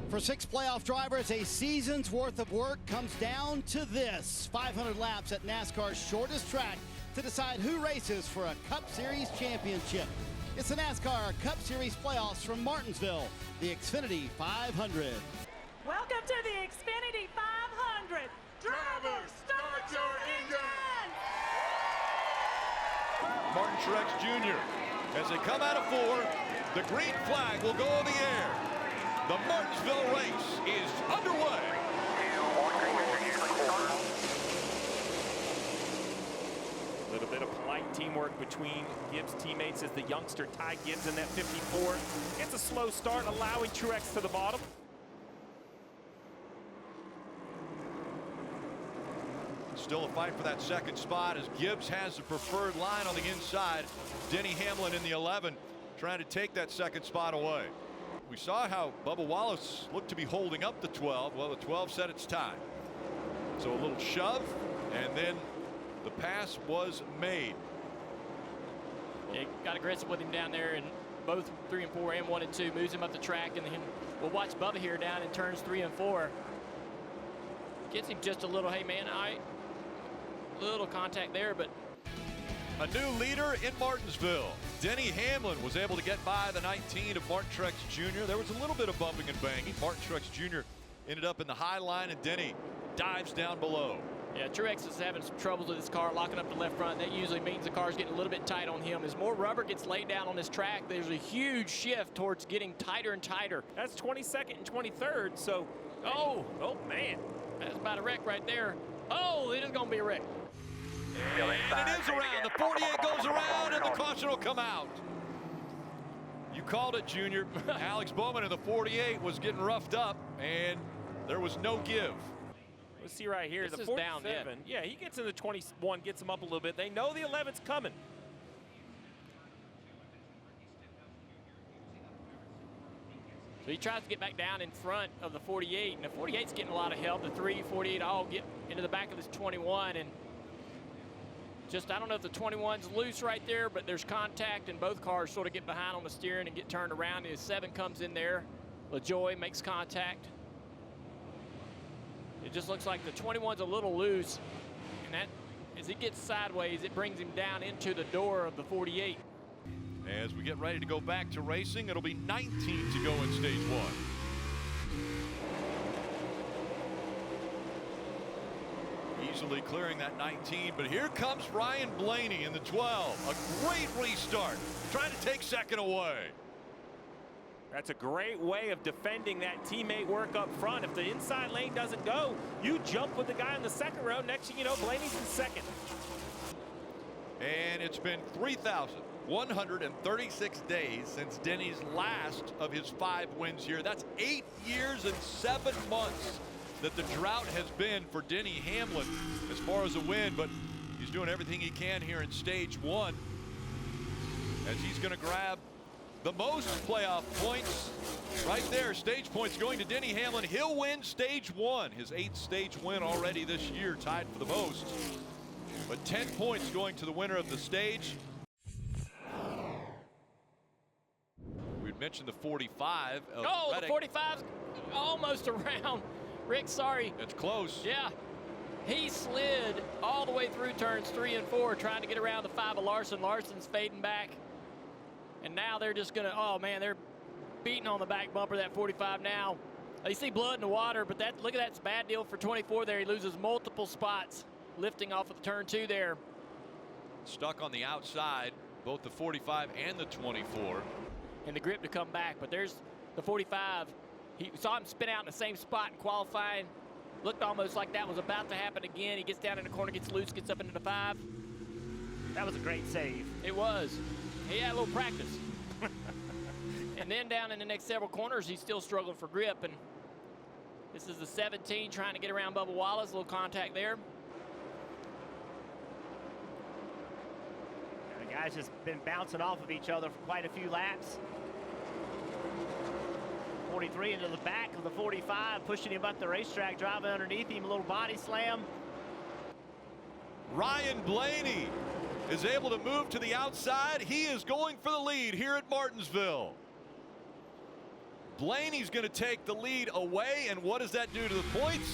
For 6 playoff drivers, a season's worth of work comes down to this. 500 laps at NASCAR's shortest track to decide who races for a Cup Series championship. It's the NASCAR Cup Series playoffs from Martinsville, the Xfinity 500. Welcome to the Xfinity 500. Drivers, start your engine! Martin Truex Jr. As they come out of 4, the green flag will go in the air. The Martinsville race is underway. A little bit of polite teamwork between Gibbs' teammates as the youngster Ty Gibbs in that 54. It's a slow start, allowing Truex to the bottom. Still a fight for that second spot as Gibbs has the preferred line on the inside. Denny Hamlin in the 11 trying to take that second spot away. We saw how Bubba Wallace looked to be holding up the 12. Well, the 12 said it's time. So a little shove, and then the pass was made. Yeah, got aggressive with him down there, and both 3 and 4 and 1 and 2 moves him up the track, and then we'll watch Bubba here down in turns 3 and 4. Gets him just a little, hey man, little contact there, but. A new leader in Martinsville. Denny Hamlin was able to get by the 19 of Martin Truex Jr. There was a little bit of bumping and banging. Martin Truex Jr. ended up in the high line, and Denny dives down below. Yeah, Truex is having some troubles with his car, locking up the left front. That usually means the car's getting a little bit tight on him. As more rubber gets laid down on this track, there's a huge shift towards getting tighter and tighter. That's 22nd and 23rd, so, oh man. That's about a wreck right there. Oh, it is going to be a wreck. And it is around. The 48 goes around, and the caution will come out. You called it, Junior. Alex Bowman in the 48 was getting roughed up, and there was no give. Let's see right here. This the is 47. down, yeah, he gets in the 21, gets him up a little bit. They know the 11's coming. So he tries to get back down in front of the 48, and the 48's getting a lot of help. The 3, 48 all get into the back of this 21, and just, I don't know if the 21's loose right there, but there's contact, and both cars sort of get behind on the steering and get turned around. And the 7 comes in there. LaJoy makes contact. It just looks like the 21's a little loose, and that, as he gets sideways, it brings him down into the door of the 48. As we get ready to go back to racing, it'll be 19 to go in stage 1. Easily clearing that 19, but here comes Ryan Blaney in the 12. A great restart, trying to take second away. That's a great way of defending that teammate work up front. If the inside lane doesn't go, you jump with the guy in the second row. Next thing you know, Blaney's in second. And it's been 3,136 days since Denny's last of his 5 wins here. That's 8 years and 7 months that the drought has been for Denny Hamlin as far as a win, but he's doing everything he can here in stage 1 as he's going to grab the most playoff points right there. Stage points going to Denny Hamlin. He'll win stage 1, his 8th stage win already this year, tied for the most, but 10 points going to the winner of the stage. We'd mentioned the 45. Oh, the 45's almost around. Rick, sorry. It's close. Yeah. He slid all the way through turns 3 and 4 trying to get around the 5 of Larson. Larson's fading back. And now they're just going to, oh, man, they're beating on the back bumper of that 45 now. You see blood in the water, but that, look at that, it's a bad deal for 24 there. He loses multiple spots lifting off of the turn 2 there. Stuck on the outside, both the 45 and the 24. And the grip to come back, but there's the 45. He saw him spin out in the same spot in qualifying. Looked almost like that was about to happen again. He gets down in the corner, gets loose, gets up into the 5. That was a great save. It was. He had a little practice. And then down in the next several corners, he's still struggling for grip. And this is the 17 trying to get around Bubba Wallace. A little contact there. The guys just been bouncing off of each other for quite a few laps. 43 into the back of the 45, pushing him up the racetrack, driving underneath him, a little body slam. Ryan Blaney is able to move to the outside. He is going for the lead here at Martinsville. Blaney's going to take the lead away, and what does that do to the points?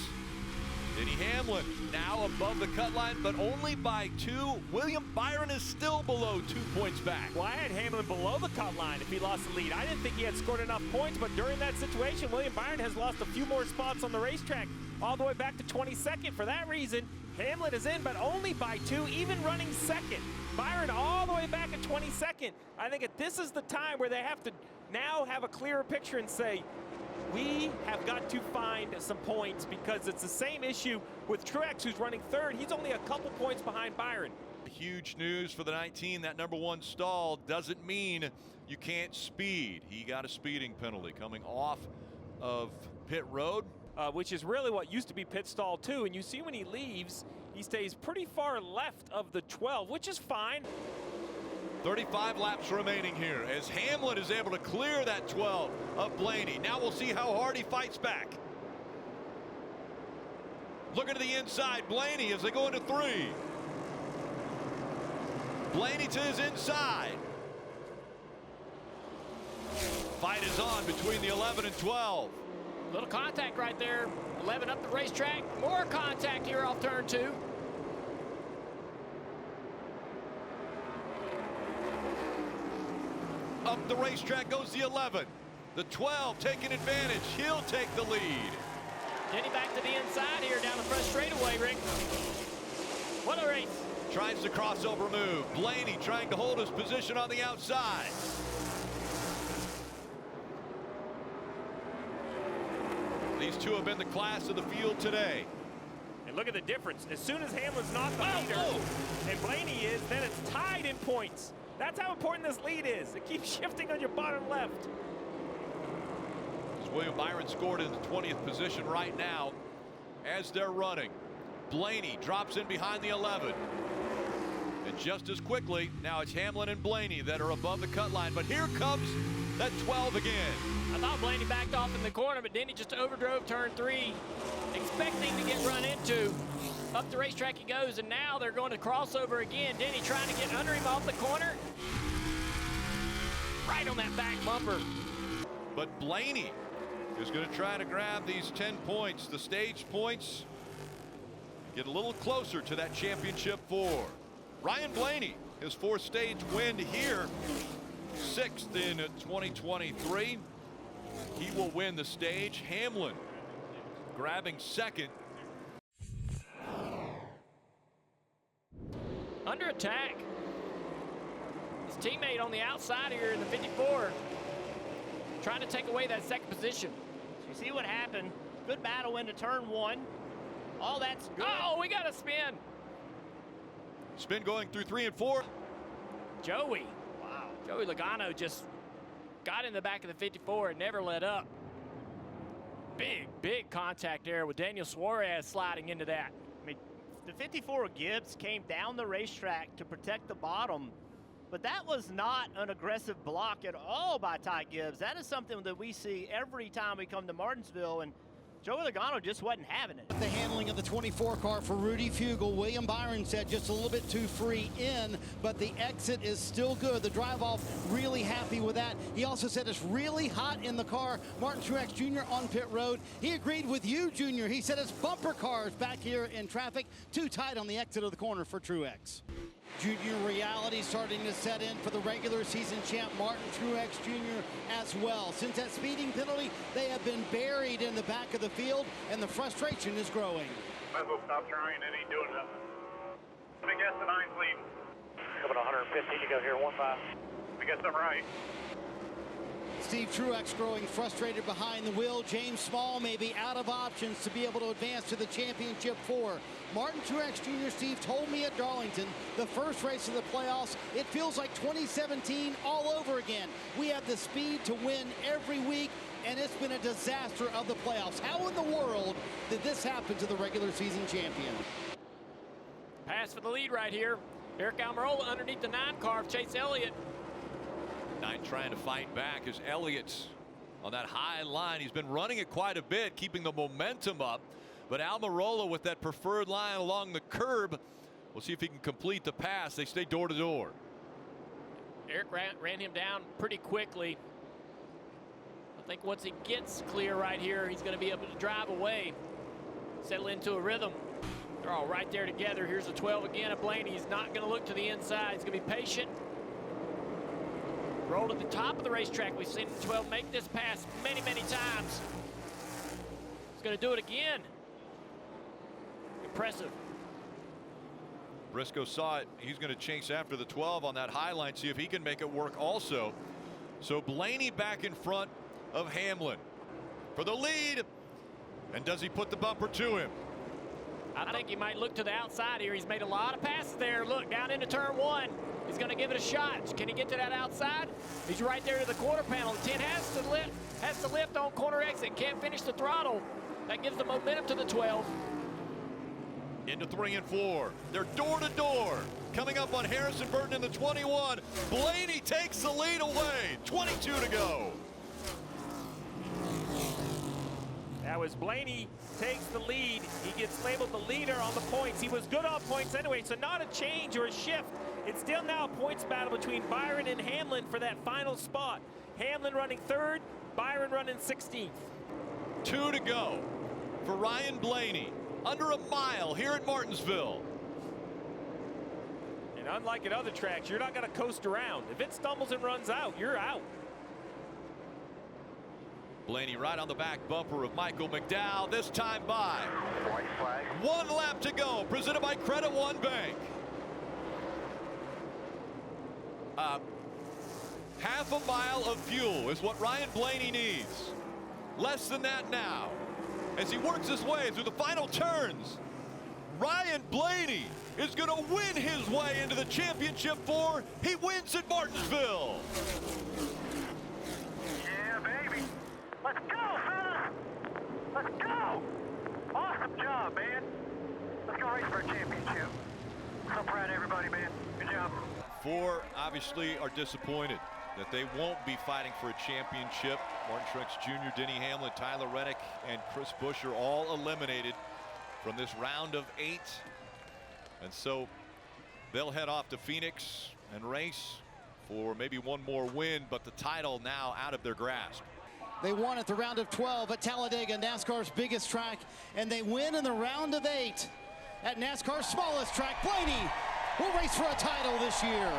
Denny Hamlin now above the cut line, but only by 2. William Byron is still below 2 points back. Well, I had Hamlin below the cut line if he lost the lead. I didn't think he had scored enough points, but during that situation, William Byron has lost a few more spots on the racetrack, all the way back to 22nd. For that reason, Hamlin is in, but only by 2, even running second. Byron all the way back at 22nd. I think this is the time where they have to now have a clearer picture and say, we have got to find some points, because it's the same issue with Truex, who's running third. He's only a couple points behind Byron. Huge news for the 19. That #1 stall doesn't mean you can't speed. He got a speeding penalty coming off of pit road. Which is really what used to be pit stall 2. And you see when he leaves, he stays pretty far left of the 12, which is fine. 35 laps remaining here as Hamlin is able to clear that 12 of Blaney. Now we'll see how hard he fights back. Looking to the inside, Blaney as they go into 3. Blaney to his inside. Fight is on between the 11 and 12. Little contact right there. 11 up the racetrack. More contact here off turn 2. Up the racetrack goes the 11. The 12 taking advantage. He'll take the lead. Denny back to the inside here down the front straightaway, Rick. What a race. Tries the crossover move. Blaney trying to hold his position on the outside. These two have been the class of the field today. And look at the difference. As soon as Hamlin's not the leader, and Blaney is, then it's tied in points. That's how important this lead is. It keeps shifting on your bottom left. As William Byron scored in the 20th position right now as they're running. Blaney drops in behind the 11. And just as quickly, now it's Hamlin and Blaney that are above the cut line. But here comes that 12 again. I thought Blaney backed off in the corner, but Denny just overdrove turn 3, expecting to get run into. Up the racetrack he goes, and now they're going to crossover again. Denny trying to get under him off the corner. Right on that back bumper. But Blaney is going to try to grab these 10 points, the stage points, get a little closer to that championship 4. Ryan Blaney, his 4th stage win here, 6th in 2023. He will win the stage. Hamlin grabbing 2nd. Under attack. His teammate on the outside here in the 54 trying to take away that 2nd position. So you see what happened. Good battle into turn 1. All that's good. Oh, we got a spin. Spin going through 3 and 4. Joey. Wow. Joey Logano just got in the back of the 54 and never let up. Big contact there with Daniel Suarez sliding into that. I mean, the 54 Gibbs came down the racetrack to protect the bottom, but that was not an aggressive block at all by Ty Gibbs. That is something that we see every time we come to Martinsville, and Joey Logano just wasn't having it. The handling of the 24 car for Rudy Fugle. William Byron said just a little bit too free in, but the exit is still good. The drive off, really happy with that. He also said it's really hot in the car. Martin Truex Jr. on pit road. He agreed with you, Jr. He said it's bumper cars back here in traffic. Too tight on the exit of the corner for Truex. Junior reality starting to set in for the regular season champ Martin Truex Jr. as well. Since that speeding penalty, they have been buried in the back of the field, and the frustration is growing. Might as well stop trying. It ain't doing nothing. I guess the 9's leading. Coming 115 to go here, 1-5. I guess I'm right. Steve Truex growing frustrated behind the wheel. James Small may be out of options to be able to advance to the championship 4. Martin Truex Jr. Steve told me at Darlington, the first race of the playoffs, it feels like 2017 all over again. We have the speed to win every week, and it's been a disaster of the playoffs. How in the world did this happen to the regular season champion? Pass for the lead right here. Eric Almirola underneath the 9 car of Chase Elliott. 9 trying to fight back as Elliott's on that high line. He's been running it quite a bit, keeping the momentum up. But Almirola with that preferred line along the curb. We'll see if he can complete the pass. They stay door to door. Eric ran him down pretty quickly. I think once he gets clear right here, he's going to be able to drive away, settle into a rhythm. They're all right there together. Here's the 12 again of Blaney. He's not going to look to the inside. He's going to be patient. Roll to the top of the racetrack. We've seen the 12 make this pass many, many times. He's going to do it again. Impressive. Briscoe saw it. He's going to chase after the 12 on that high line, see if he can make it work also. So Blaney back in front of Hamlin for the lead. And does he put the bumper to him? I think he might look to the outside here. He's made a lot of passes there. Look, down into turn 1. He's going to give it a shot. Can he get to that outside? He's right there to the quarter panel. The 10 has to lift on corner exit. Can't finish the throttle. That gives the momentum to the 12. Into 3 and 4. They're door to door. Coming up on Harrison Burton in the 21. Blaney takes the lead away. 22 to go. Now as Blaney takes the lead, he gets labeled the leader on the points. He was good on points anyway, so not a change or a shift. It's still now a points battle between Byron and Hamlin for that final spot. Hamlin running 3rd, Byron running 16th. 2 to go for Ryan Blaney. Under a mile here at Martinsville. And unlike at other tracks, you're not going to coast around. If it stumbles and runs out, you're out. Blaney right on the back bumper of Michael McDowell, this time by. White flag. 1 lap to go, presented by Credit One Bank. Half a mile of fuel is what Ryan Blaney needs. Less than that now. As he works his way through the final turns, Ryan Blaney is going to win his way into the championship 4. He wins at Martinsville. Yeah, baby. Let's go, fellas. Let's go. Awesome job, man. Let's go race for a championship. So proud of everybody, man. Good job. 4 obviously are disappointed that they won't be fighting for a championship. Martin Truex Jr., Denny Hamlin, Tyler Reddick, and Chris Buescher all eliminated from this round of 8. And so they'll head off to Phoenix and race for maybe one more win, but the title now out of their grasp. They won at the round of 12 at Talladega, NASCAR's biggest track, and they win in the round of 8 at NASCAR's smallest track. Blaney will race for a title this year.